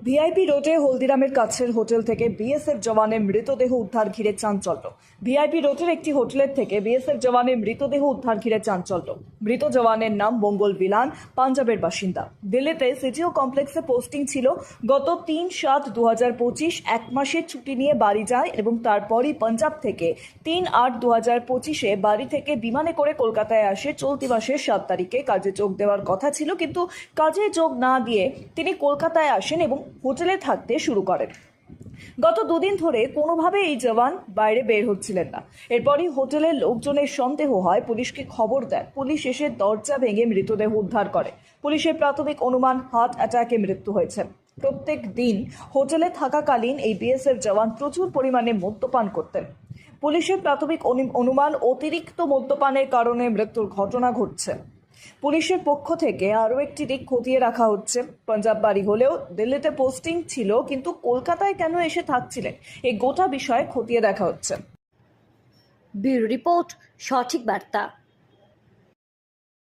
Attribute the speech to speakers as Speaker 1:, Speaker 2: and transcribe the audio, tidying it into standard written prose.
Speaker 1: VIP রোডে হলদিরামের কাছের hotel থেকে বিএসএফ জওয়ানের মৃতদেহ উদ্ধার ঘিরে চাঞ্চল্য। ভিআইপি রোডের একটি হোটেলের থেকে বিএসএফ জওয়ানের মৃতদেহ উদ্ধার ঘিরে চাঞ্চল্য। মৃত জওয়ানের নাম মঙ্গল বিলান, পাঞ্জাবের বাসিন্দা। দিল্লিতে সিটিও কমপ্লেক্সে পোস্টিং ছিল। গত 3/7/2025 এক মাসের ছুটি নিয়ে বাড়ি যায় এবং তারপরই পাঞ্জাব থেকে 3/8/2025 বাড়ি থেকে বিমানে করে কলকাতায় আসে। চলতি মাসের 7 তারিখে কাজে যোগ দেওয়ার কথা ছিল, কিন্তু কাজে যোগ না দিয়ে তিনি কলকাতায় আসেন এবং হোটেলে থাকতে শুরু করেন। গত দুদিন ধরে কোনোভাবে এই জওয়ান বাইরে বের হচ্ছিলেন না। এরপরই হোটেলের লোকজনের সন্দেহ হয়, পুলিশকে খবর দেয়। পুলিশ এসে দরজা ভেঙে মৃতদেহ উদ্ধার করে। পুলিশের প্রাথমিক অনুমান হার্ট অ্যাটাকে মৃত্যু হয়েছে। প্রত্যেক দিন হোটেলে থাকাকালীন এই বিএসএফ জওয়ান প্রচুর পরিমাণে মদ্যপান করতেন। পুলিশের প্রাথমিক অনুমান অতিরিক্ত মদ্যপানের কারণে মৃত্যুর ঘটনা ঘটছে। পুলিশের পক্ষ থেকে আরও একটি দিক খতিয়ে রাখা হচ্ছে। পাঞ্জাব বাড়ি হলেও দিল্লিতে পোস্টিং ছিল, কিন্তু কলকাতায় কেন এসে থাকছিলেন, এই গোটা বিষয়ে খতিয়ে দেখা হচ্ছে।
Speaker 2: ব্যুরো রিপোর্ট, সঠিক বার্তা।